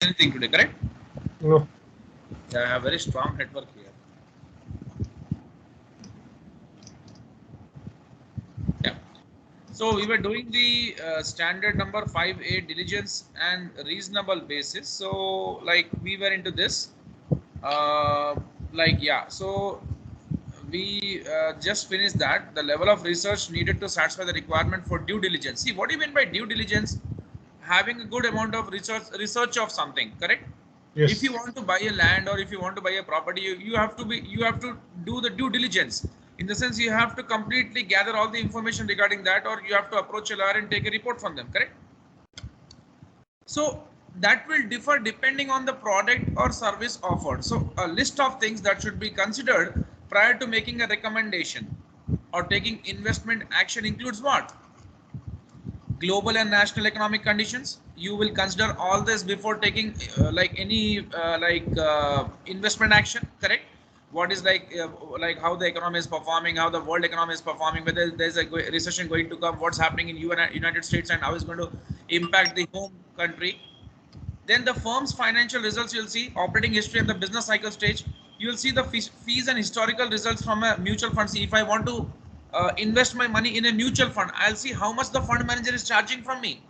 anything today, correct? No. I have very strong network here. Yeah. So we were doing the standard number 5A diligence and reasonable basis. So like we were into this, like yeah. So we just finished that. The level of research needed to satisfy the requirement for due diligence. See, what do you mean by due diligence? Having a good amount of research of something, correct? If you Yes. want to buy a land or if you want to buy a property, you have to do the due diligence. In the sense, you have to completely gather all the information regarding that, or you have to approach a lawyer and take a report from them, correct? So that will differ depending on the product or service offered. So a list of things that should be considered prior to making a recommendation or taking investment action includes what? Global and national economic conditions. You will consider all this before taking like any investment action, correct? What is like how the economy is performing, how the world economy is performing, whether there's a recession going to come, what's happening in United States, and how it's going to impact the home country. Then the firm's financial results, you'll see operating history and the business cycle stage. You will see the fees and historical results from a mutual fund. See, if I want to invest my money in a mutual fund, I'll see how much the fund manager is charging from me.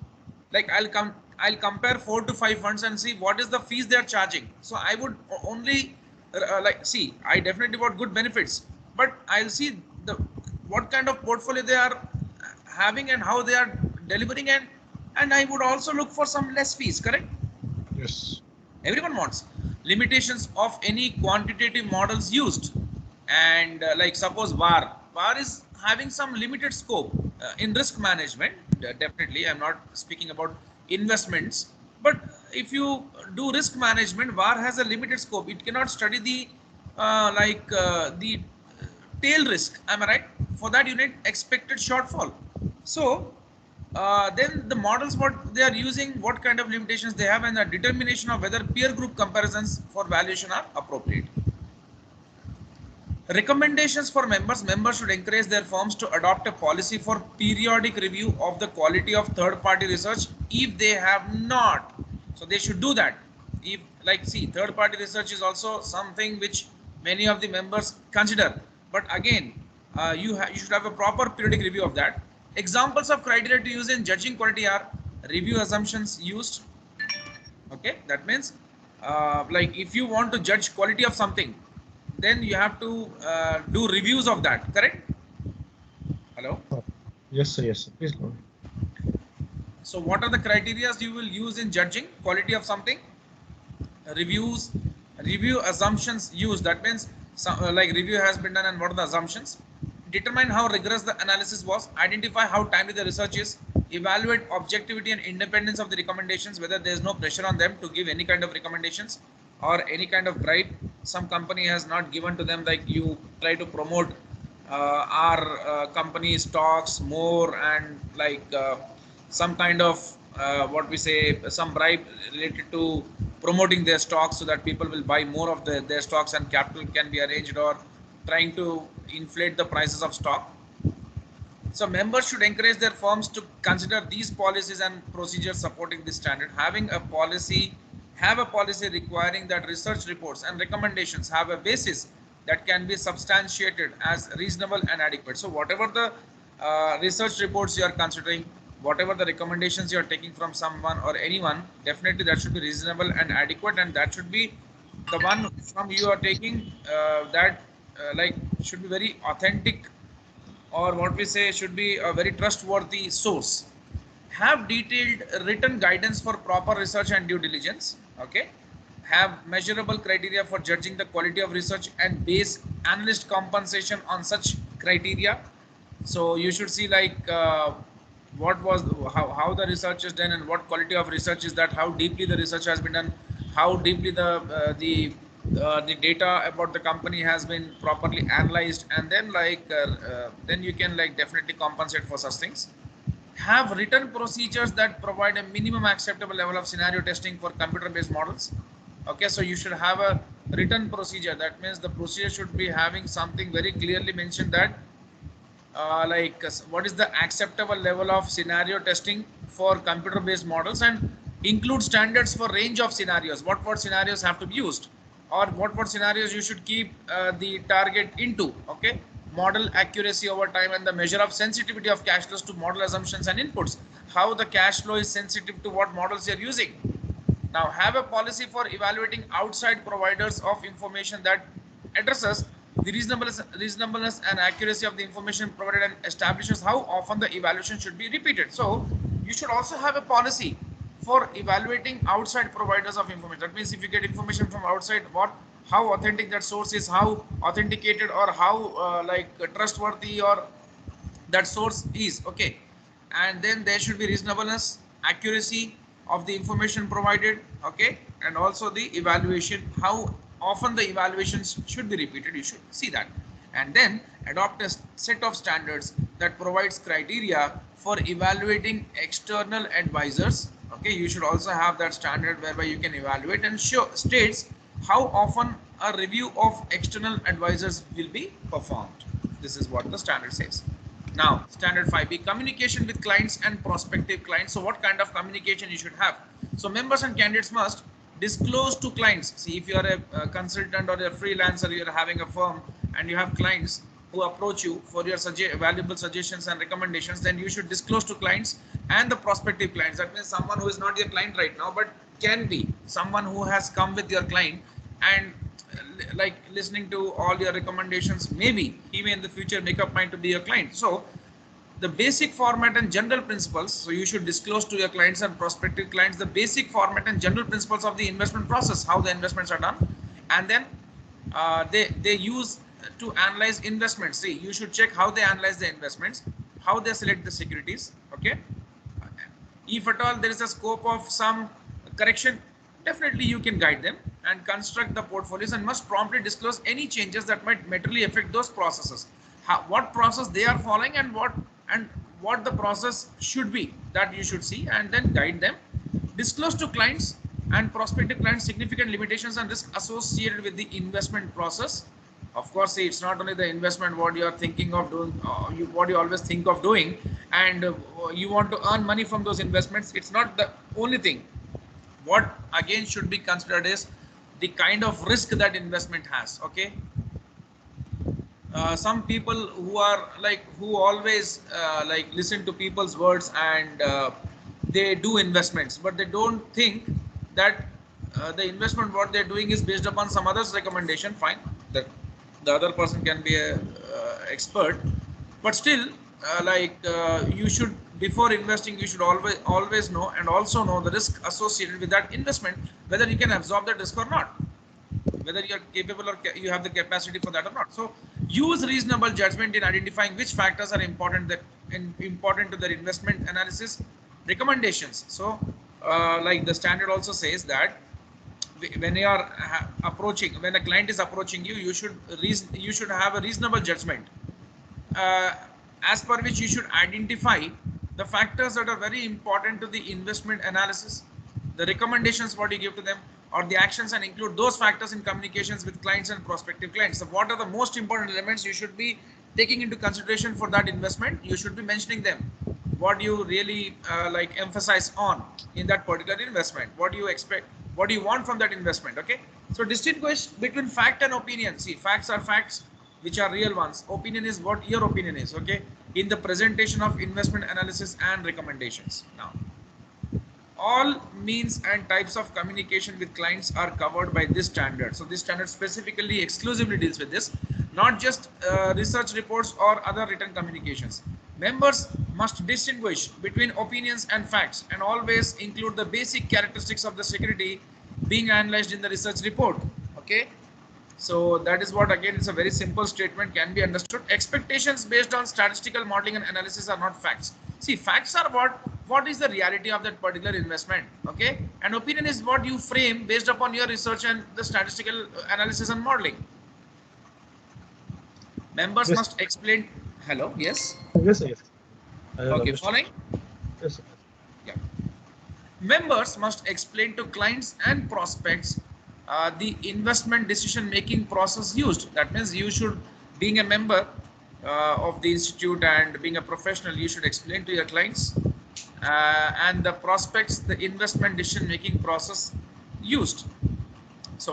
Like I'll compare 4 to 5 funds and see what is the fees they are charging. So I would only like see. I definitely want good benefits, but I'll see the what kind of portfolio they are having and how they are delivering, and I would also look for some less fees. Correct? Yes. Everyone wants limitations of any quantitative models used, and like suppose VAR is having some limited scope in risk management. Definitely I'm not speaking about investments, but if you do risk management, VAR has a limited scope. It cannot study the tail risk. Am I right? For that you need expected shortfall. So then the models, what they are using, what kind of limitations they have, and the determination of whether peer group comparisons for valuation are appropriate. Recommendations for members should encourage their firms to adopt a policy for periodic review of the quality of third party research if they have not. So they should do that. If like see, third party research is also something which many of the members consider, but again you should have a proper periodic review of that. Examples of criteria to use in judging quality are review assumptions used. Okay, that means like if you want to judge quality of something, then you have to do reviews of that, correct? Hello. Yes, sir. Yes, sir. Please go on. So what are the criteria you will use in judging quality of something? Reviews, review assumptions used. That means some, like review has been done and what are the assumptions. Determine how rigorous the analysis was. Identify how timely the research is. Evaluate objectivity and independence of the recommendations, whether there is no pressure on them to give any kind of recommendations or any kind of bribe some company has not given to them, like you try to promote our company stocks more, and some kind of what we say, some bribe related to promoting their stocks so that people will buy more of their stocks and capital can be arranged, or trying to inflate the prices of stock. So members should encourage their firms to consider these policies and procedures supporting this standard. Have a policy requiring that research reports and recommendations have a basis that can be substantiated as reasonable and adequate. So whatever the research reports you are considering, whatever the recommendations you are taking from someone or anyone, definitely that should be reasonable and adequate, and that should be the one from you are taking that like should be very authentic, or what we say should be a very trustworthy source. Have detailed written guidance for proper research and due diligence. Okay. Have measurable criteria for judging the quality of research and base analyst compensation on such criteria. So you should see what was how the research is done and what quality of research is that, how deeply the research has been done, how deeply the data about the company has been properly analyzed, and then then you can definitely compensate for such things. Have written procedures that provide a minimum acceptable level of scenario testing for computer based models. Okay, so you should have a written procedure. That means the procedure should be having something very clearly mentioned that what is the acceptable level of scenario testing for computer based models, and Include standards for range of scenarios. What scenarios have to be used, or what scenarios you should keep the target into. Okay. Model accuracy over time and the measure of sensitivity of cash flows to model assumptions and inputs. How the cash flow is sensitive to what models you're using. Now, have a policy for evaluating outside providers of information that addresses the reasonableness and accuracy of the information provided and establishes how often the evaluation should be repeated. So, you should also have a policy for evaluating outside providers of information. That means if you get information from outside, how authentic that source is, how authenticated or how trustworthy or that source is. Okay. And then there should be reasonableness, accuracy of the information provided. Okay. And also the evaluation, how often the evaluations should be repeated. You should see that. And then adopt a set of standards that provides criteria for evaluating external advisors. Okay. You should also have that standard whereby you can evaluate, and states how often a review of external advisors will be performed. This is what the standard says. Now, standard 5B, communication with clients and prospective clients. So what kind of communication you should have? So members and candidates must disclose to clients. See, if you are a consultant or a freelancer, you are having a firm and you have clients who approach you for your valuable suggestions and recommendations, then you should disclose to clients and the prospective clients. That means someone who is not your client right now, but can be someone who has come with your client and like listening to all your recommendations. Maybe he may in the future make up mind to be your client. So the basic format and general principles, so you should disclose to your clients and prospective clients the basic format and general principles of the investment process, how the investments are done. And then they use to analyze investments. See, you should check how they analyze the investments, how they select the securities. Okay. If at all there is a scope of some correction, definitely you can guide them and construct the portfolios, and must promptly disclose any changes that might materially affect those processes. What process they are following and what the process should be, that you should see, and then guide them. Disclose to clients and prospective clients significant limitations and risks associated with the investment process. Of course, see, it's not only the investment what you are thinking of doing, what you always think of doing, and you want to earn money from those investments. It's not the only thing. What again should be considered is the kind of risk that investment has. Okay. Some people who are who always listen to people's words and they do investments, but they don't think that the investment what they're doing is based upon some other's recommendation. Fine, the other person can be a expert, but still you should, before investing, you should always know and also know the risk associated with that investment, whether you can absorb that risk or not, whether you are capable or you have the capacity for that or not. So use reasonable judgment in identifying which factors are important to their investment analysis recommendations. So like the standard also says that when you are when a client is approaching you, you should have a reasonable judgment as per which you should identify the factors that are very important to the investment analysis, the recommendations what you give to them, or the actions, and include those factors in communications with clients and prospective clients. So what are the most important elements you should be taking into consideration for that investment? You should be mentioning them. What you really emphasize on in that particular investment, what do you expect, what do you want from that investment? Okay. So distinguish between fact and opinion. See, facts are facts which are real ones. Opinion is what your opinion is. Okay. In the presentation of investment analysis and recommendations. Now, all means and types of communication with clients are covered by this standard. So this standard specifically exclusively deals with this, not just research reports or other written communications. Members must distinguish between opinions and facts and always include the basic characteristics of the security being analyzed in the research report. Okay. So that is what, again, it's a very simple statement, can be understood. Expectations based on statistical modeling and analysis are not facts. See, facts are what is the reality of that particular investment. Okay. And opinion is what you frame based upon your research and the statistical analysis and modeling. Members must explain. Hello. Yes. Yes, yes. Okay. Following. Yes. Yeah. Members must explain to clients and prospects the investment decision making process used. That means you should, being a member of the institute and being a professional, you should explain to your clients and the prospects, the investment decision making process used. So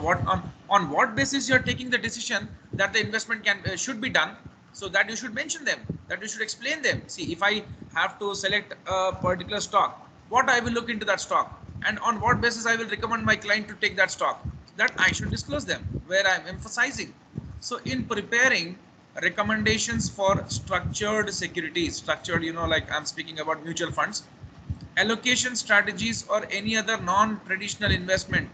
on what basis you are taking the decision that the investment can should be done, so that you should mention them, that you should explain them. See, if I have to select a particular stock, what I will look into that stock, and on what basis I will recommend my client to take that stock, that I should disclose them, where I am emphasizing. So in preparing recommendations for structured securities, structured, like I'm speaking about mutual funds, allocation strategies, or any other non-traditional investment,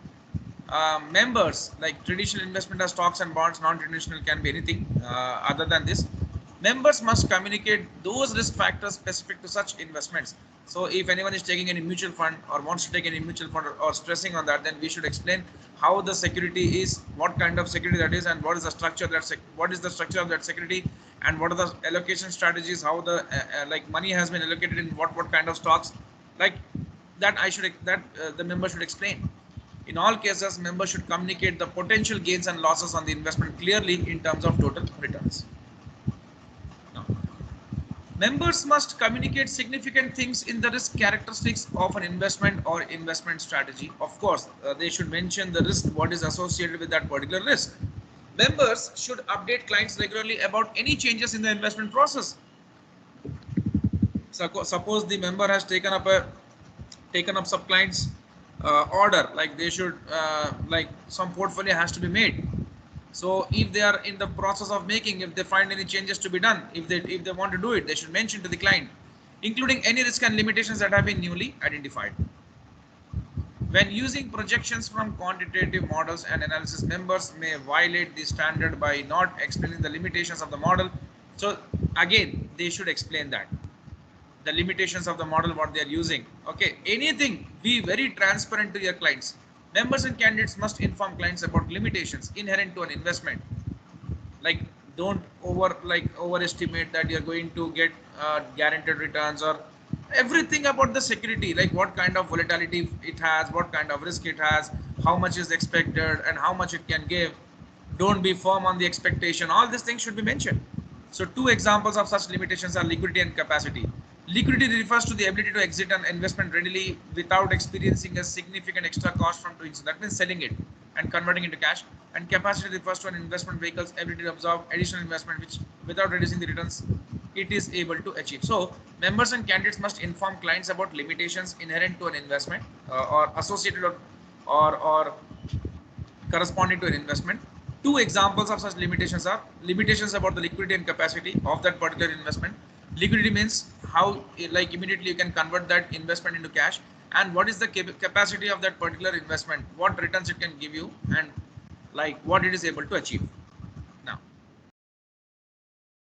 members, like traditional investment are stocks and bonds, non-traditional can be anything other than this. Members must communicate those risk factors specific to such investments. So if anyone is taking any mutual fund or wants to take any mutual fund, or stressing on that, then we should explain how the security is, what kind of security that is, and what is the structure what is the structure of that security, and what are the allocation strategies, how the like money has been allocated in what kind of stocks, like that the member should explain. In all cases, members should communicate the potential gains and losses on the investment clearly in terms of total returns. Now, members must communicate significant things in the risk characteristics of an investment or investment strategy. Of course, they should mention the risk, what is associated with that particular risk. Members should update clients regularly about any changes in the investment process. So, suppose the member has taken up some clients order, like they should like some portfolio has to be made. So if they are in the process of making, if they find any changes to be done, if they want to do it, they should mention to the client, including any risk and limitations that have been newly identified. When using projections from quantitative models and analysis, members may violate the standard by not explaining the limitations of the model. So again, they should explain that the limitations of the model, what they are using. Okay, anything, be very transparent to your clients. Members and candidates must inform clients about limitations inherent to an investment. Like, don't overestimate that you're going to get guaranteed returns, or everything about the security, like what kind of volatility it has, what kind of risk it has, how much is expected, and how much it can give. Don't be firm on the expectation. All these things should be mentioned. So two examples of such limitations are liquidity and capacity. Liquidity refers to the ability to exit an investment readily without experiencing a significant extra cost from doing so. That means selling it and converting into cash. And capacity refers to an investment vehicle's ability to absorb additional investment, which without reducing the returns it is able to achieve. So members and candidates must inform clients about limitations inherent to an investment, or associated or corresponding to an investment. Two examples of such limitations are limitations about the liquidity and capacity of that particular investment. Liquidity means how, like, immediately you can convert that investment into cash, and what is the capacity of that particular investment, what returns it can give you, and like what it is able to achieve. Now,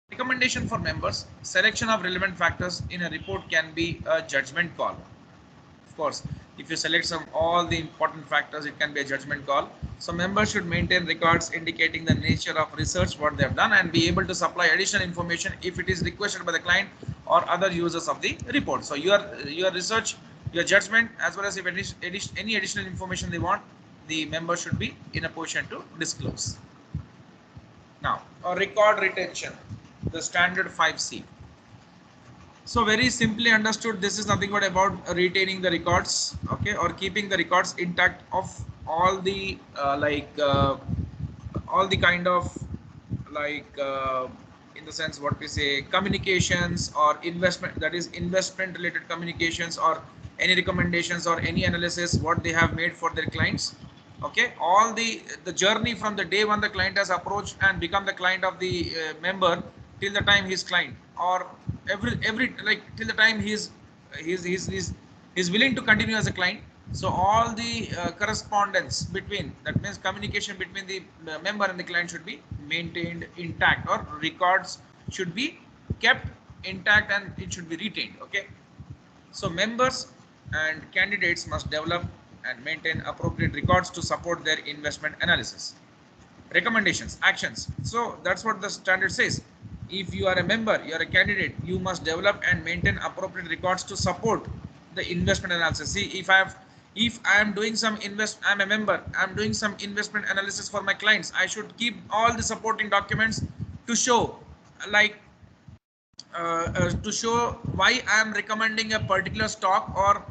recommendation for members: selection of relevant factors in a report can be a judgment call. Of course, if you select all the important factors, it can be a judgment call. So members should maintain records indicating the nature of research, what they have done, and be able to supply additional information if it is requested by the client or other users of the report. So your research, your judgment, as well as if any additional information they want, the member should be in a position to disclose. Now, record retention, the standard 5C. So very simply understood, this is nothing but about retaining the records, okay, or keeping the records intact of all the all the kind of in the sense what we say communications or investment, that is investment related communications, or any recommendations or any analysis what they have made for their clients. Okay, all the journey from the day one the client has approached and become the client of the member, till the time he's client, or every like till the time he's willing to continue as a client. So all the correspondence between, that means communication between the member and the client, should be maintained intact, or records should be kept intact and it should be retained. Okay, so members and candidates must develop and maintain appropriate records to support their investment analysis. Recommendations, actions. So that's what the standard says. If you are a member, you are a candidate, you must develop and maintain appropriate records to support the investment analysis. See, if I am doing some I'm a member, I'm doing some investment analysis for my clients, I should keep all the supporting documents to show, like to show why I am recommending a particular stock, or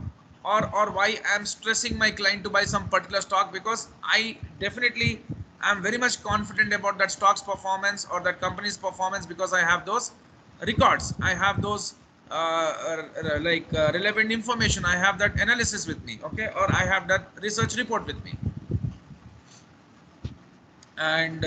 why I am stressing my client to buy some particular stock, because I definitely am very much confident about that stock's performance or that company's performance, because I have those records, I have those relevant information, I have that analysis with me, okay, or I have that research report with me. And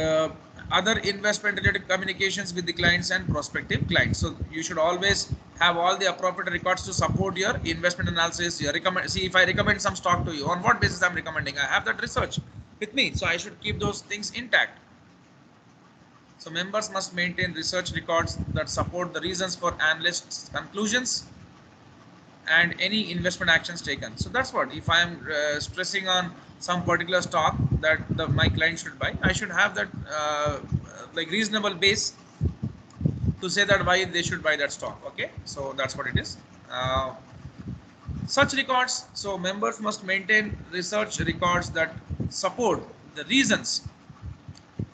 other investment related communications with the clients and prospective clients. So you should always have all the appropriate records to support your investment analysis. Your recommend, see, if I recommend some stock to you, on what basis I'm recommending, I have that research with me, so I should keep those things intact. So members must maintain research records that support the reasons for analysts' conclusions and any investment actions taken. So that's what, if I am stressing on some particular stock that my client should buy, I should have that like reasonable base to say that why they should buy that stock. Okay, so that's what it is. Such records, so members must maintain research records that support the reasons.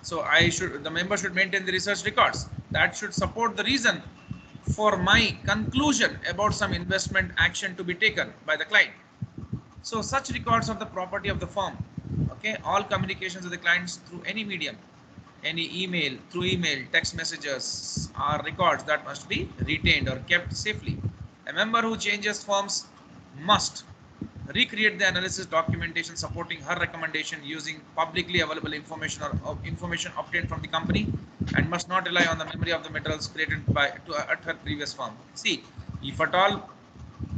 So the member should maintain the research records that should support the reason for my conclusion about some investment action to be taken by the client. So such records are the property of the firm. Okay, all communications with the clients through any medium, any email, through email, text messages, are records that must be retained or kept safely. A member who changes firms must recreate the analysis documentation supporting her recommendation using publicly available information or information obtained from the company, and must not rely on the memory of the materials created at her previous firm. See, if at all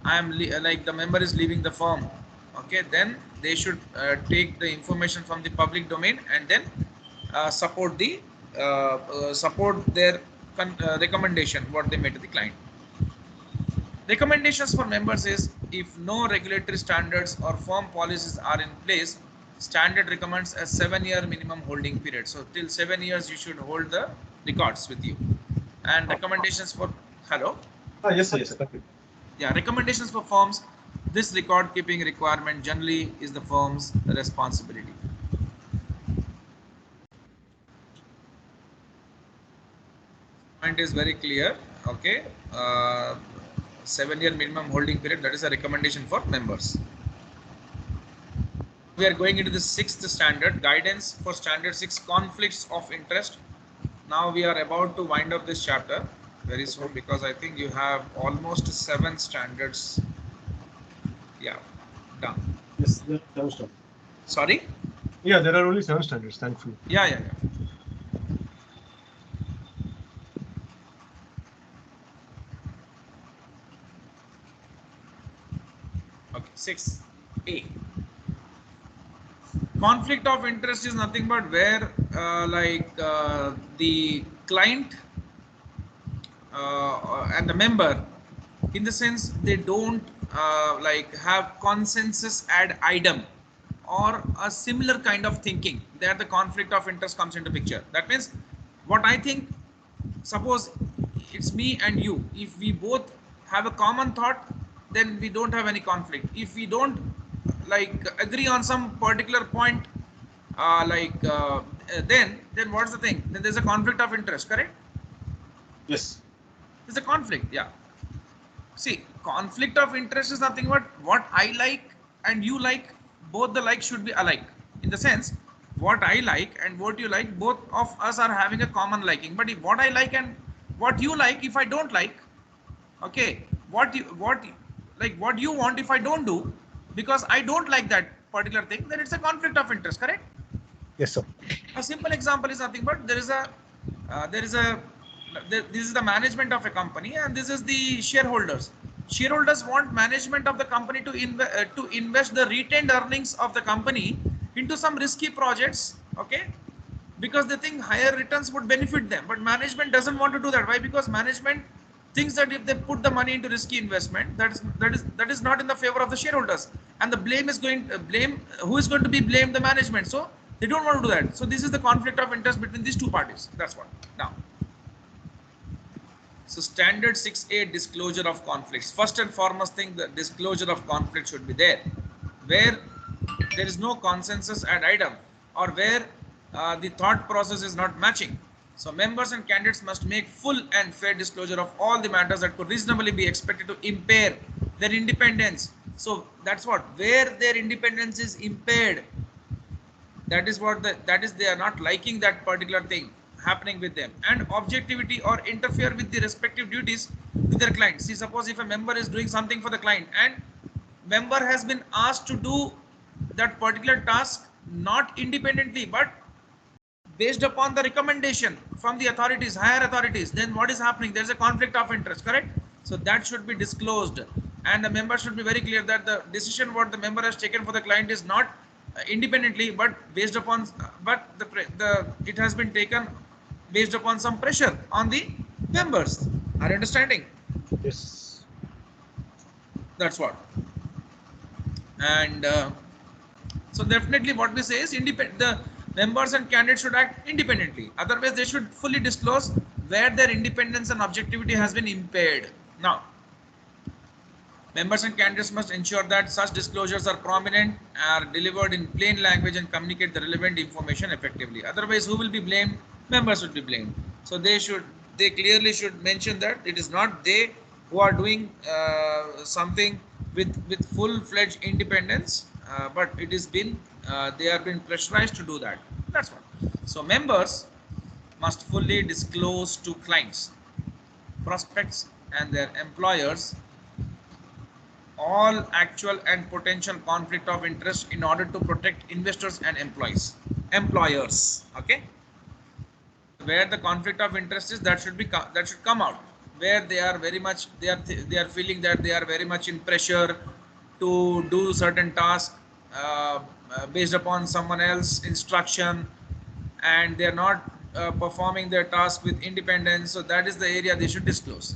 I am like the member is leaving the firm, okay, then they should take the information from the public domain and then support their recommendation what they made to the client. Recommendations for members is, if no regulatory standards or firm policies are in place, standard recommends a 7-year minimum holding period. So till 7 years you should hold the records with you. And recommendations for Yes, sir. Yes, sir. Yeah, recommendations for firms. This record keeping requirement generally is the firm's responsibility. Point is very clear. Okay. 7-year minimum holding period, that is a recommendation for members. We are going into the 6th standard, guidance for standard 6, conflicts of interest. Now we are about to wind up this chapter very soon, because I think you have almost 7 standards. Yeah, done. Yes, yeah, 7 standards. Sorry? Yeah, there are only 7 standards, thankfully. Yeah. Okay, 6A. Conflict of interest is nothing but where the client and the member, in the sense they don't have consensus ad idem or a similar kind of thinking, there the conflict of interest comes into picture. That means what I think, suppose it's me and you, if we both have a common thought, then we don't have any conflict. If we don't agree on some particular point, then what's the thing? Then there's a conflict of interest, correct? Yes. There's a conflict, yeah. See, conflict of interest is nothing but what I like and you like, both the likes should be alike. In the sense, what I like and what you like, both of us are having a common liking. But if what I like and what you like, if I don't like, okay, what you want, if I don't do, because I don't like that particular thing, then it's a conflict of interest, correct? Yes, sir. A simple example is nothing but this is the management of a company and this is the shareholders. Shareholders want management of the company to invest the retained earnings of the company into some risky projects, okay, because they think higher returns would benefit them. But management doesn't want to do that. Why? Because management thinks that if they put the money into risky investment, that is not in the favor of the shareholders, and the blame is going who is going to be blamed? The management. So they don't want to do that. So this is the conflict of interest between these two parties. That's what. Now, so standard 6A, disclosure of conflicts. First and foremost thing, the disclosure of conflict should be there. Where there is no consensus ad idem, or where the thought process is not matching, So members and candidates must make full and fair disclosure of all the matters that could reasonably be expected to impair their independence. So that's what, where their independence is impaired, that is what that is, they are not liking that particular thing happening with them, and objectivity or interfere with the respective duties to their client. See, suppose if a member is doing something for the client and member has been asked to do that particular task not independently but based upon the recommendation from the authorities, higher authorities, then what is happening? There's a conflict of interest, correct? So that should be disclosed, and the member should be very clear that the decision what the member has taken for the client is not independently but based upon but the it has been taken based upon some pressure on the members. Are you understanding? Yes. That's what. And so definitely what we say is the members and candidates should act independently. Otherwise, they should fully disclose where their independence and objectivity has been impaired. Now, members and candidates must ensure that such disclosures are prominent, are delivered in plain language and communicate the relevant information effectively. Otherwise, who will be blamed? Members will be blamed. So they clearly should mention that it is not they who are doing something with full-fledged independence, but it is been they are been pressurized to do that. That's what. So members must fully disclose to clients, prospects, and their employers all actual and potential conflict of interest in order to protect investors and employers. Okay, where the conflict of interest is, that should come out, where they are very much they are feeling that they are very much in pressure to do certain task based upon someone else instruction, and they are not performing their task with independence. So that is the area they should disclose.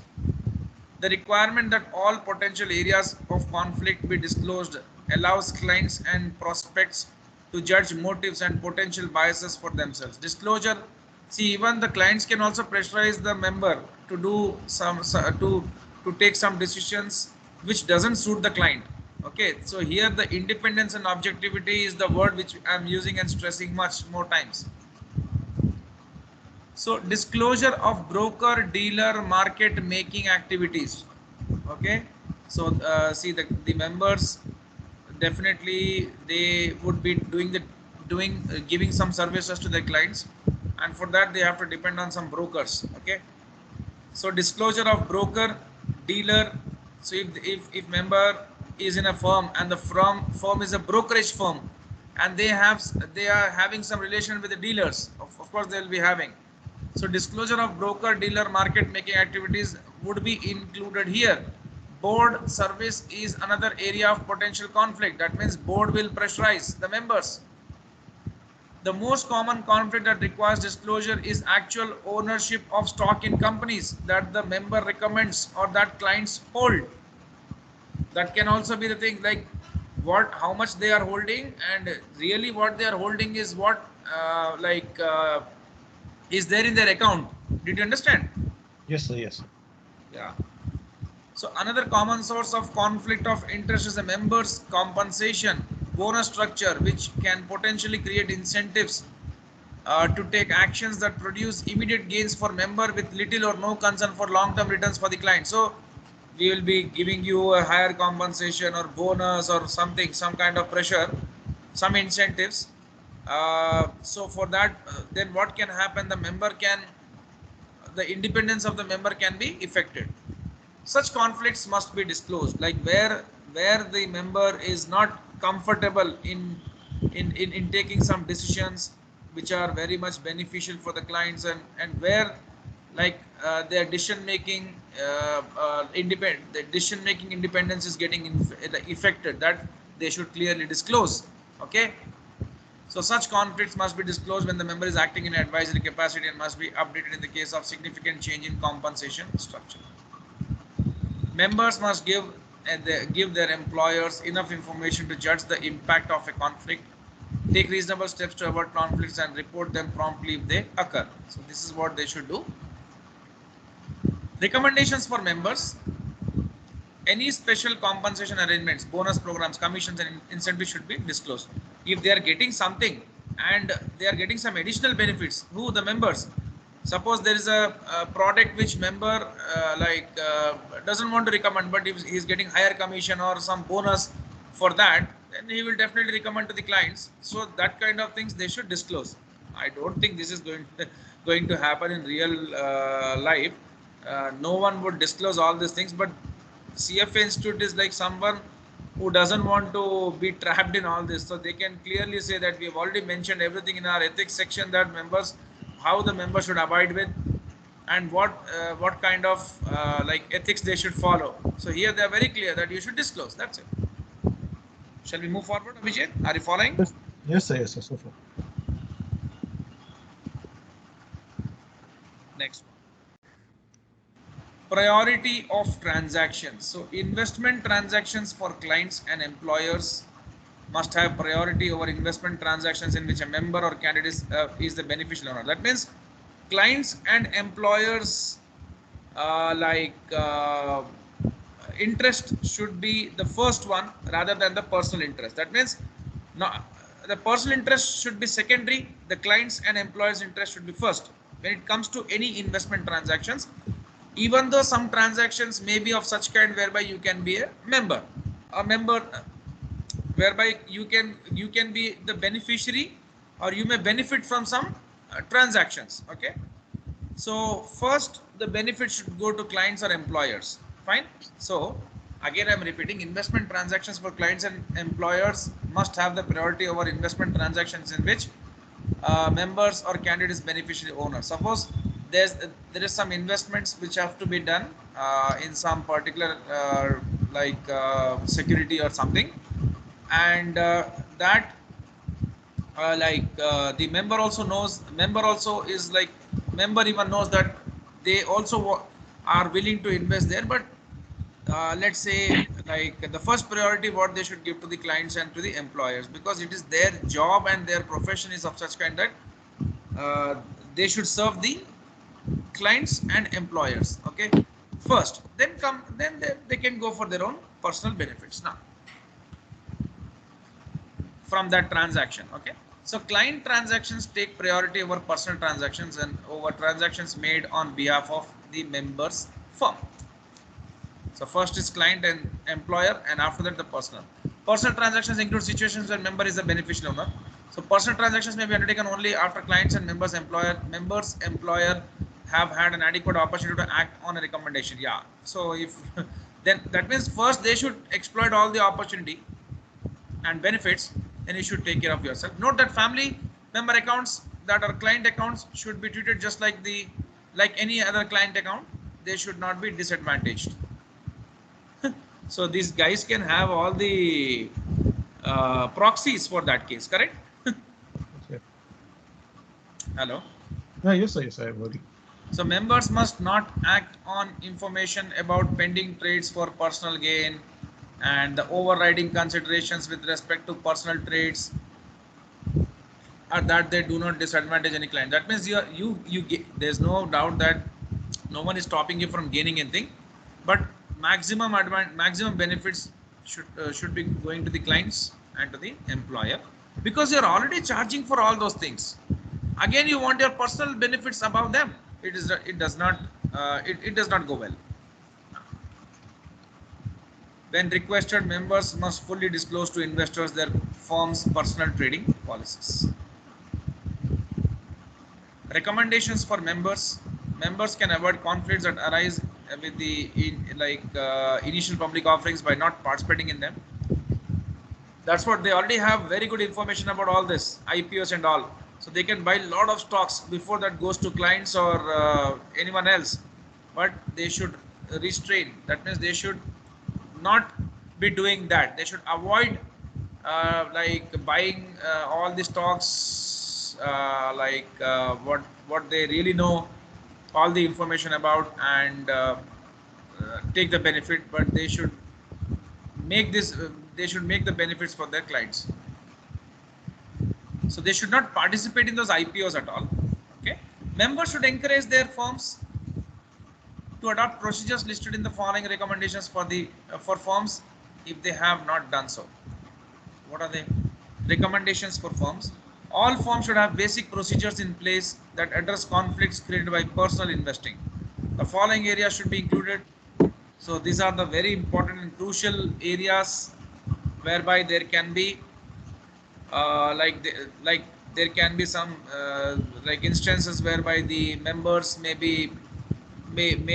The requirement that all potential areas of conflict be disclosed allows clients and prospects to judge motives and potential biases for themselves. Disclosure, see, even the clients can also pressurize the member to do to take some decisions which doesn't suit the client. Okay, so here the independence and objectivity is the word which I'm using and stressing much more times. So disclosure of broker dealer market making activities. Okay, so see, the members definitely they would be giving some services to their clients, and for that they have to depend on some brokers. Okay, so disclosure of broker dealer. So if member is in a firm and the firm is a brokerage firm, and they are having some relation with the dealers, of course they will be having. So disclosure of broker dealer market making activities would be included here. Board service is another area of potential conflict. That means board will pressurize the members. The most common conflict that requires disclosure is actual ownership of stock in companies that the member recommends or that clients hold. That can also be the thing, like how much they are holding, and really what they are holding is what is there in their account. Did you understand? Yes, sir. Yes, sir. Yeah. So another common source of conflict of interest is a member's compensation bonus structure, which can potentially create incentives to take actions that produce immediate gains for member with little or no concern for long-term returns for the client. So we will be giving you a higher compensation or bonus or something, some kind of pressure, some incentives. So for that, then what can happen? The independence of the member can be affected. Such conflicts must be disclosed, like where the member is not comfortable in taking some decisions which are very much beneficial for the clients, and where like their decision making independence is getting affected, that they should clearly disclose. Okay, so such conflicts must be disclosed when the member is acting in advisory capacity and must be updated in the case of significant change in compensation structure. Members must give their employers enough information to judge the impact of a conflict, take reasonable steps to avoid conflicts, and report them promptly if they occur. So this is what they should do. Recommendations for members: any special compensation arrangements, bonus programs, commissions, and incentives should be disclosed. If they are getting something and they are getting some additional benefits, the members, Suppose there is a product which member doesn't want to recommend, but if he's getting higher commission or some bonus for that, then he will definitely recommend to the clients. So that kind of things they should disclose. I don't think this is going to happen in real life. No one would disclose all these things, but CFA Institute is like someone who doesn't want to be trapped in all this, so they can clearly say that we have already mentioned everything in our ethics section, that members, how the members should abide with, and what kind of ethics they should follow. So here they are very clear that you should disclose. That's it. Shall we move forward, Abhijit? Are you following? Yes, yes, sir. Yes, sir. So far. Next one. Priority of transactions. So investment transactions for clients and employers must have priority over investment transactions in which a member or candidate is the beneficial owner. That means clients and employers interest should be the first one rather than the personal interest. That means the personal interest should be secondary, the clients and employers interest should be first when it comes to any investment transactions, even though some transactions may be of such kind whereby you can be a member whereby you can be the beneficiary, or you may benefit from some transactions. Okay, so first the benefit should go to clients or employers. Fine. So again I'm repeating, investment transactions for clients and employers must have the priority over investment transactions in which members or candidates beneficiary owner. Suppose there is some investments which have to be done in some particular security or something, and that the member also knows, member even knows that they also are willing to invest there, but let's say like the first priority what they should give to the clients and to the employers, because it is their job and their profession is of such kind that they should serve the clients and employers. Okay, first, then they can go for their own personal benefits now from that transaction. Okay, so client transactions take priority over personal transactions and over transactions made on behalf of the members firm. So first is client and employer, and after that the personal. Personal transactions include situations where member is the beneficial owner. So personal transactions may be undertaken only after clients and members employer have had an adequate opportunity to act on a recommendation. Yeah. So if then that means first they should exploit all the opportunity and benefits, then you should take care of yourself. Note that family member accounts that are client accounts should be treated just like any other client account. They should not be disadvantaged. So these guys can have all the proxies for that case, correct? Okay. Hello. Yes, sir. Yes, I agree. So members must not act on information about pending trades for personal gain, and the overriding considerations with respect to personal trades are that they do not disadvantage any client. That means there's no doubt that no one is stopping you from gaining anything, but maximum benefits should be going to the clients and to the employer, because you're already charging for all those things. Again, you want your personal benefits above them. It does not go well. When requested, members must fully disclose to investors their firm's personal trading policies. Recommendations for members. Members can avoid conflicts that arise with the initial public offerings by not participating in them. That's what they already have very good information about all this IPOs and all, so they can buy a lot of stocks before that goes to clients or anyone else, but they should restrain. That means they should not be doing that. They should avoid buying all the stocks what they really know all the information about, and take the benefit, but they should make the benefits for their clients. So they should not participate in those IPOs at all. Okay, members should encourage their firms to adopt procedures listed in the following recommendations for firms if they have not done so. What are the recommendations for firms? All firms should have basic procedures in place that address conflicts created by personal investing. The following areas should be included. So these are the very important and crucial areas whereby there can be like there can be some like instances whereby the members may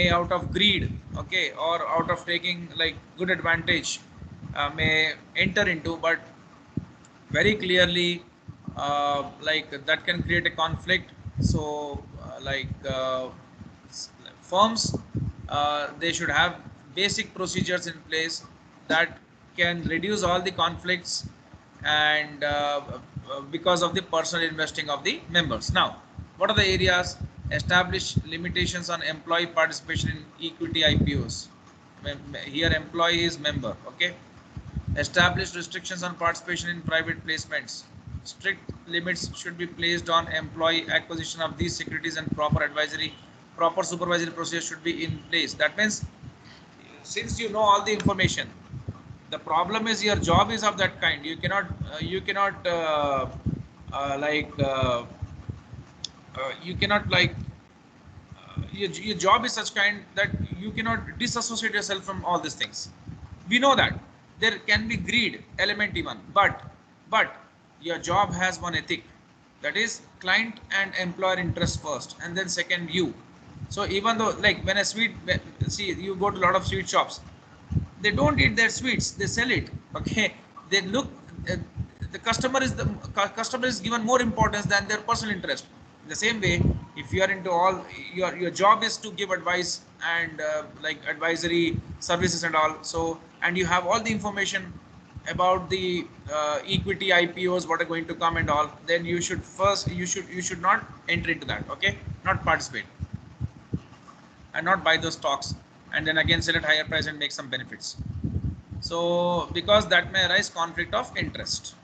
out of greed, okay, or out of taking like good advantage, may enter into, but very clearly like that can create a conflict. So firms, they should have basic procedures in place that can reduce all the conflicts and because of the personal investing of the members. Now, what are the areas? Establish limitations on employee participation in equity IPOs. Here employee is member, okay. Establish restrictions on participation in private placements. Strict limits should be placed on employee acquisition of these securities, and proper supervisory procedures should be in place. That means, since you know all the information, the problem is your job is of that kind. You cannot your job is such kind that you cannot disassociate yourself from all these things. We know that there can be greed element even, but your job has one ethic, that is client and employer interest first, and then second you. So even though, like, when a sweet, see, you go to a lot of sweet shops, they don't eat their sweets, they sell it, okay. They look, uh, the customer is given more importance than their personal interest. In the same way, if you are into all, your job is to give advice and like advisory services and all, so, and you have all the information about the equity IPOs, what are going to come and all, then you should not enter into that, okay, not participate and not buy those stocks and then again sell at higher price and make some benefits. So because that may arise conflict of interest.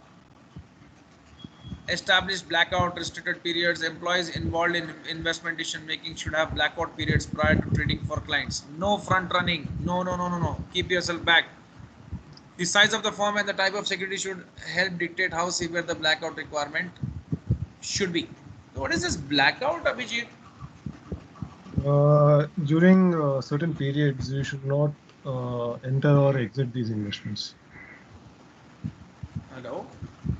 Establish blackout restricted periods. Employees involved in investment decision making should have blackout periods prior to trading for clients. No front running. No. Keep yourself back. The size of the firm and the type of security should help dictate how severe the blackout requirement should be. So what is this blackout, Abhijit? During certain periods, you should not enter or exit these investments. Hello?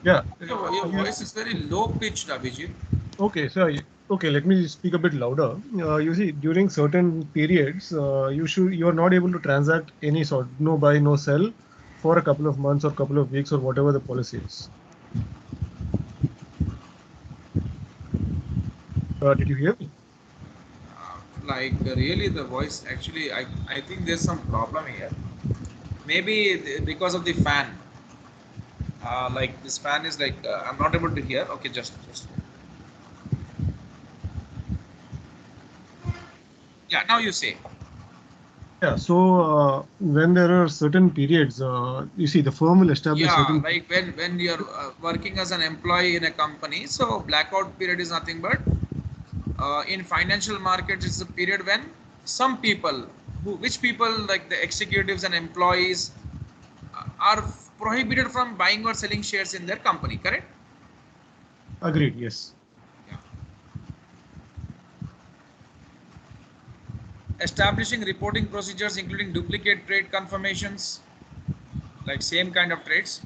Yeah. Your voice is very low pitched, Abhijit. Okay, so okay, let me speak a bit louder. You see, during certain periods, you are not able to transact any sort, no buy, no sell, for a couple of months or couple of weeks or whatever the policy is. Did you hear me? Like really, the voice actually, I think there's some problem here. Maybe because of the fan. Like this fan is like I'm not able to hear. Okay, just. Yeah, now you say. Yeah, so when there are certain periods, you see, the firm will establish Yeah, certain. like when you're working as an employee in a company, so blackout period is nothing but in financial markets, it's a period when some people, which people, like the executives and employees, are prohibited from buying or selling shares in their company, correct? Agreed, yes. Yeah. Establishing reporting procedures including duplicate trade confirmations, like same kind of trades,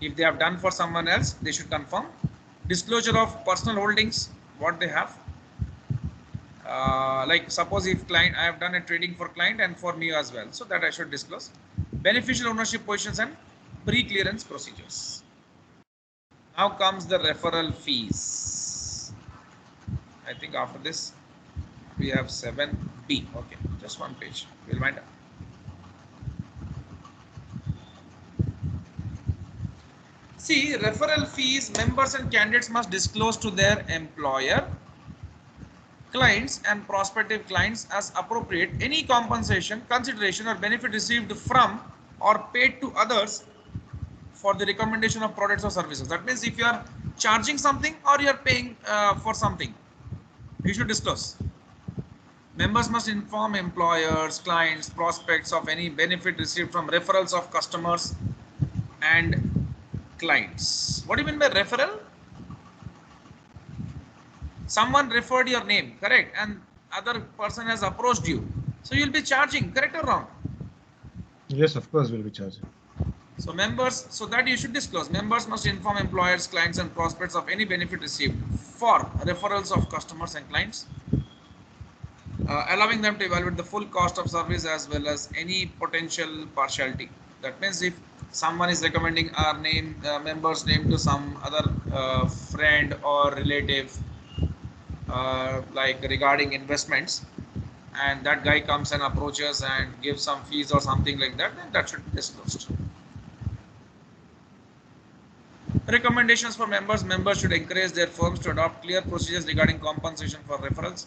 if they have done for someone else, they should confirm. Disclosure of personal holdings, what they have. Like suppose if client, I have done a trading for client and for me as well, so that I should disclose. Beneficial ownership positions and pre-clearance procedures. Now comes the referral fees. I think after this we have 7B. Okay, just one page. We'll wind up. See, referral fees, members and candidates must disclose to their employer, clients and prospective clients as appropriate any compensation, consideration or benefit received from or paid to others for the recommendation of products or services. That means if you are charging something or you are paying for something, you should disclose. Members must inform employers, clients, prospects of any benefit received from referrals of customers and clients. What do you mean by referral? Someone referred your name, correct, and other person has approached you, so you'll be charging, correct or wrong? Yes, of course, we'll be charging. So members, so that you should disclose. Members must inform employers, clients, and prospects of any benefit received for referrals of customers and clients, allowing them to evaluate the full cost of service as well as any potential partiality. That means if someone is recommending our name, member's name to some other friend or relative, like regarding investments, and that guy comes and approaches and gives some fees or something like that, then that should be disclosed. Recommendations for members. Members should encourage their firms to adopt clear procedures regarding compensation for referrals.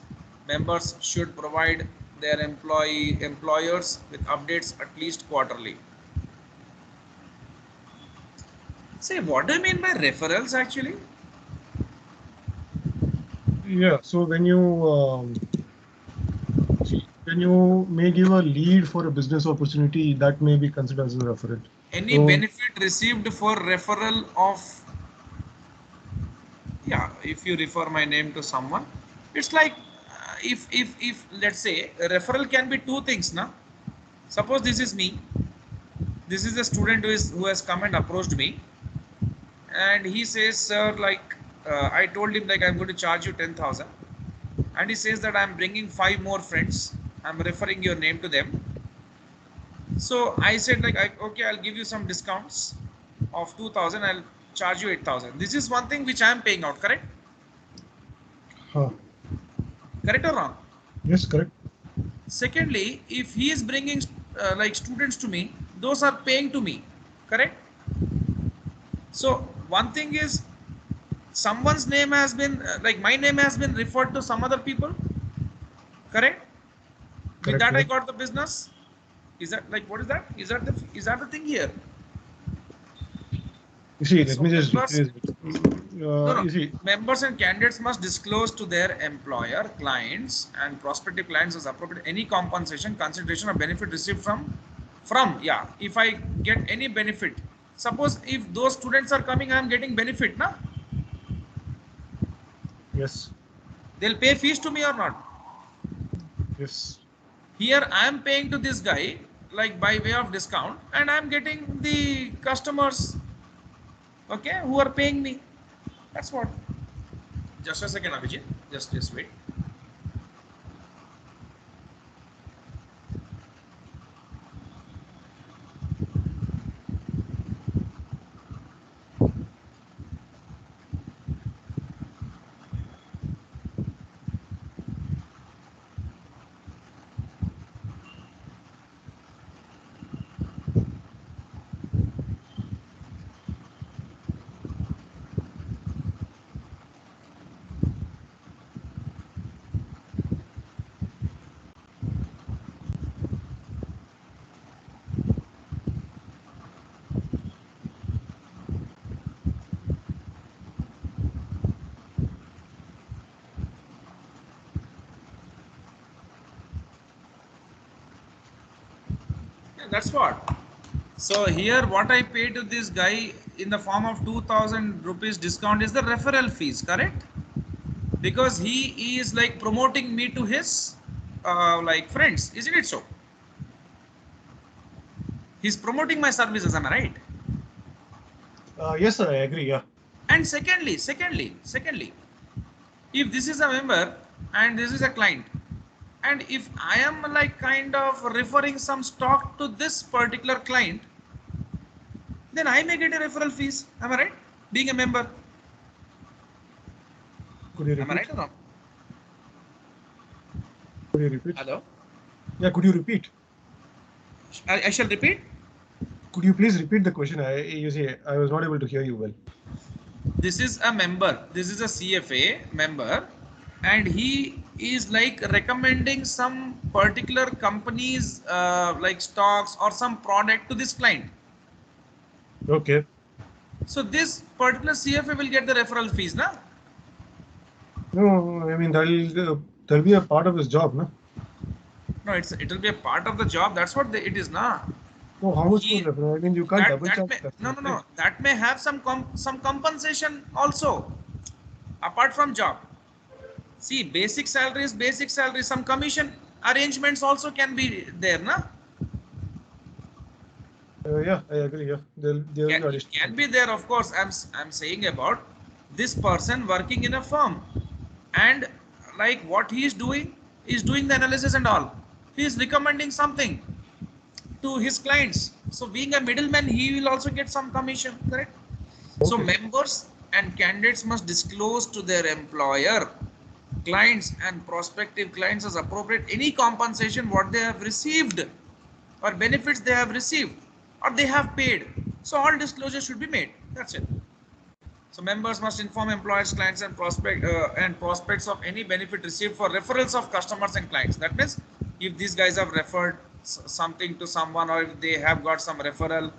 Members should provide their employers with updates at least quarterly. Say, what do you mean by referrals actually? Yeah, so when you may give a lead for a business opportunity, that may be considered as a referral. Any So, benefit received for referral of, yeah, if you refer my name to someone, it's like if let's say a referral can be two things now. Suppose this is me, this is a student who has come and approached me, and he says, sir, like I told him like I'm going to charge you 10,000, and he says that I'm bringing 5 more friends, I'm referring your name to them. So I said like, okay, I'll give you some discounts of 2,000, I'll charge you 8,000. This is one thing which I am paying out, correct? Correct or wrong? yes, correct. Secondly, if he is bringing like students to me, those are paying to me, correct? So one thing is someone's name has been like my name has been referred to some other people, correct? With that I got the business. Is that like, what is that? Is that the thing here? You see, let So me just members, rephrase it. no, You see, members and candidates must disclose to their employer, clients, and prospective clients as appropriate any compensation, consideration, or benefit received from yeah. If I get any benefit, suppose if those students are coming, I am getting benefit, na? yes, They'll pay fees to me or not? yes, Here I am paying to this guy like by way of discount, and I am getting the customers, okay, who are paying me. That's what. Just a second, Abhijit. Just wait. Yeah, that's what. So here what I pay to this guy in the form of 2,000 rupees discount is the referral fees, correct? Because he is like promoting me to his like friends, isn't it so? He's promoting my services, am I right? yes, sir, I agree. Yeah, And secondly, if this is a member and this is a client, and if I am like kind of referring some stock to this particular client, then I may get a referral fees, am I right? Being a member, could you am I repeat? right or not? Could you repeat? Hello? Yeah, could you repeat? I shall repeat. Could you please repeat the question? You see, I was not able to hear you well. This is a member, this is a CFA member, and he is like recommending some particular companies like stocks or some product to this client. Okay. So this particular CFA will get the referral fees, na? No, I mean that'll be a part of his job, no? No, it will be a part of the job. That's what it is, na? No, how much more referral? I mean, you can't double charge customers. No. That may have some compensation also, apart from job. See, basic salary is basic salary. Some commission arrangements also can be there, na? Yeah, I agree. Yeah, there will be Can additional. be there, of course. I'm saying about this person working in a firm, and like what he is doing the analysis and all. He is recommending something to his clients. So being a middleman, he will also get some commission, correct? So Okay. members and candidates must disclose to their employer, clients and prospective clients as appropriate any compensation what they have received or benefits they have received or they have paid. So all disclosure should be made. That's it. So members must inform employers, clients, and prospects of any benefit received for referrals of customers and clients. That means if these guys have referred something to someone, or if they have got some referral,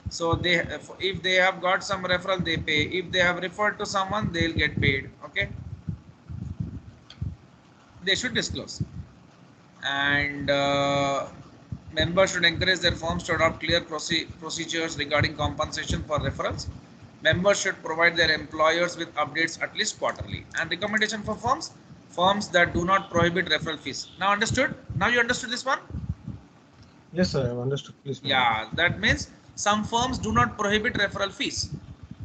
so they, if they have got some referral, they pay. If they have referred to someone, they'll get paid. Okay, they should disclose. And members should encourage their firms to adopt clear procedures regarding compensation for referrals. Members should provide their employers with updates at least quarterly. And recommendation for firms that do not prohibit referral fees. Now understood? Now you understood this one? Yes, sir, I have understood. Please. Yeah, that means some firms do not prohibit referral fees.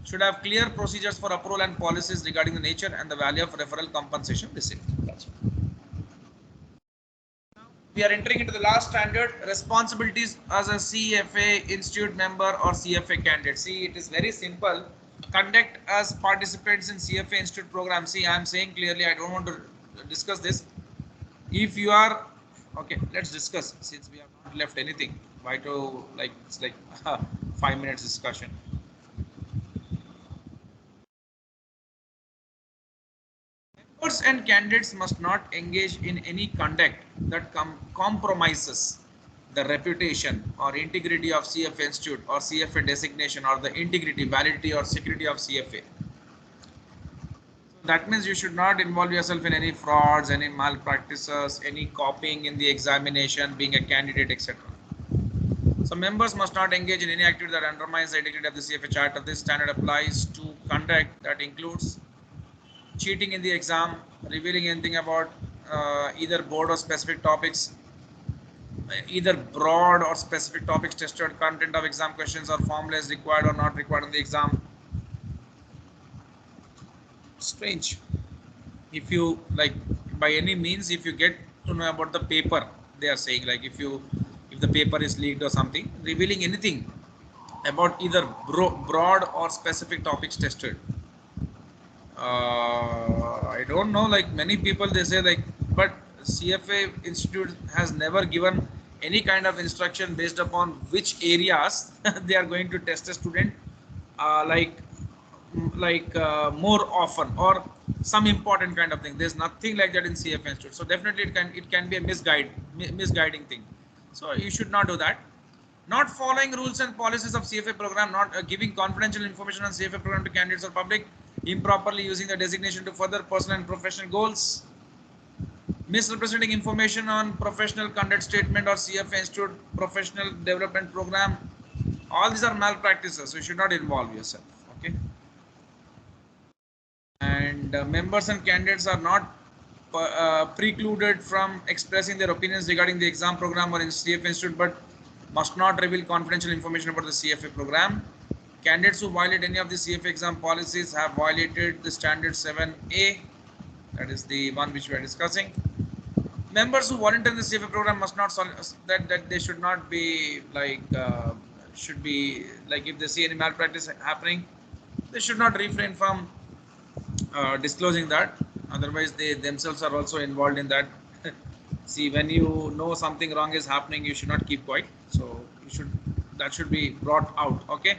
Should have clear procedures for approval and policies regarding the nature and the value of referral compensation received. That's it. We are entering into the last standard, responsibilities as a CFA institute member or CFA candidate. See, it is very simple. Conduct as participants in CFA institute program. See, I am saying clearly, I don't want to discuss this. If you are, okay, let's discuss, since we have not left anything. Why to, like, it's like 5 minutes discussion. Members and candidates must not engage in any conduct that compromises the reputation or integrity of CFA institute or CFA designation, or the integrity, validity, or security of CFA. So that means you should not involve yourself in any frauds, any malpractices, any copying in the examination, being a candidate, etc. So members must not engage in any activity that undermines the integrity of the CFA charter. This standard applies to conduct that includes cheating in the exam, revealing anything about either board or specific topics, either broad or specific topics tested, content of exam questions or formulas required or not required in the exam. Strange. If you, like, by any means, if you get to know about the paper, they are saying, like, if the paper is leaked or something, revealing anything about either broad or specific topics tested. I don't know, like many people, they say, like, but CFA institute has never given any kind of instruction based upon which areas they are going to test a student, more often, or some important kind of thing. There's nothing like that in CFA institute. So definitely it can be a misguiding thing. So you should not do that. Not following rules and policies of CFA program, not giving confidential information on CFA program to candidates or public, improperly using the designation to further personal and professional goals, misrepresenting information on professional conduct statement or CFA institute professional development program. All these are malpractices, so you should not involve yourself. Okay. And members and candidates are not precluded from expressing their opinions regarding the exam program or in CFA institute, but must not reveal confidential information about the CFA program. Candidates who violate any of the CFA exam policies have violated the standard 7A, that is the one which we are discussing. Members who volunteer in the CFA program must not that they should not be like should be like, if they see any malpractice happening, they should not refrain from disclosing that. Otherwise, they themselves are also involved in that. See, when you know something wrong is happening, you should not keep quiet. So that should be brought out. Okay.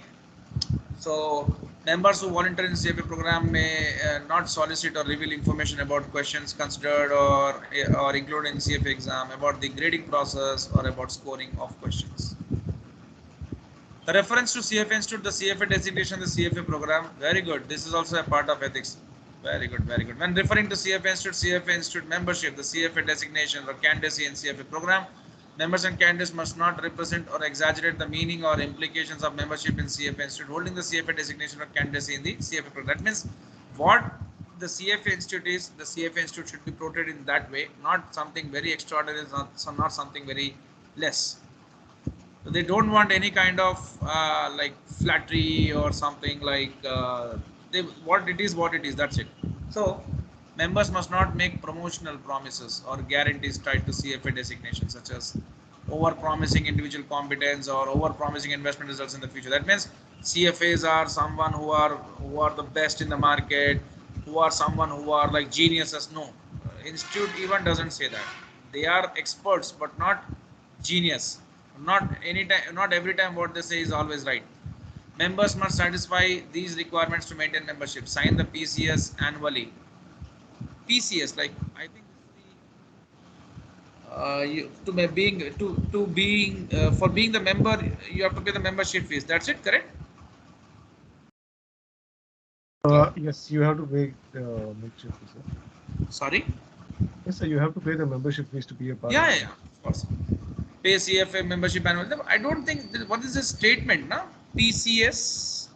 So members who volunteer in CFA program may not solicit or reveal information about questions considered or included in CFA exam, about the grading process, or about scoring of questions. The reference to CFA institute, the CFA designation, the CFA program. Very good. This is also a part of ethics. Very good, very good. When referring to CFA institute membership, the CFA designation or candidacy in CFA program, members and candidates must not represent or exaggerate the meaning or implications of membership in CFA institute holding the CFA designation or candidacy in the CFA program. That means what the CFA Institute is, the CFA Institute should be portrayed in that way, not something very extraordinary, not something very less. So they don't want any kind of like flattery or something like what it is, what it is. That's it. So members must not make promotional promises or guarantees tied to CFA designation, such as over promising individual competence or over promising investment results in the future. That means CFAs are someone who are the best in the market, who are someone who are like geniuses. No, institute even doesn't say that. They are experts, but not genius. Not any time, not every time what they say is always right. Members must satisfy these requirements to maintain membership. Sign the PCS annually. PCS, like I think for being the member, you have to pay the membership fees. That's it, correct? Yes, you have to pay membership fees, sir. Sorry. Yes, sir, you have to pay the membership fees to be a part Yeah, of yeah, it. yeah, of course. Pay CFA membership annually. I don't think what is this statement, na? PCS.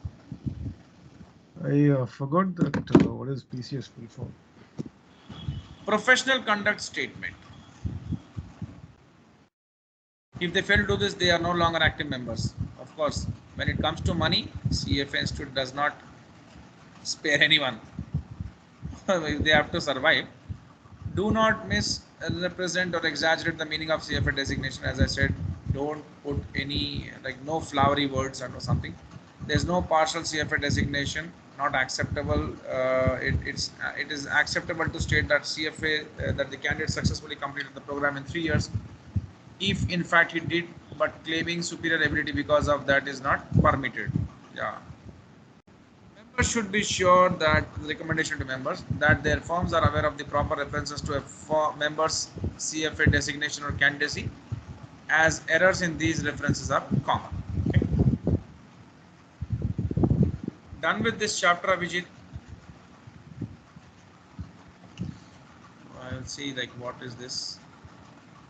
I forgot that. What is PCS full form? Professional conduct statement. If they fail to do this, they are no longer active members. Of course, when it comes to money, CFA Institute does not spare anyone. If they have to survive. Do not misrepresent or exaggerate the meaning of CFA designation. As I said, don't put any like no flowery words or something. There's no partial CFA designation, not acceptable. It is acceptable to state that CFA that the candidate successfully completed the program in 3 years, if in fact he did, but claiming superior ability because of that is not permitted. Yeah. Members should be sure that the recommendation to members that their firms are aware of the proper references to a member's CFA designation or candidacy, as errors in these references are common. Okay. Done with this chapter, Abhijit. I'll see like what is this?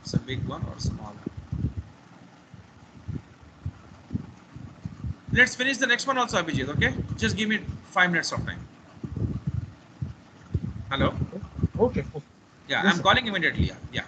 It's a big one or small one. Let's finish the next one also, Abhijit. Okay, just give me 5 minutes of time. Hello. Okay. Yeah, Yes, I'm sir. calling immediately. Yeah.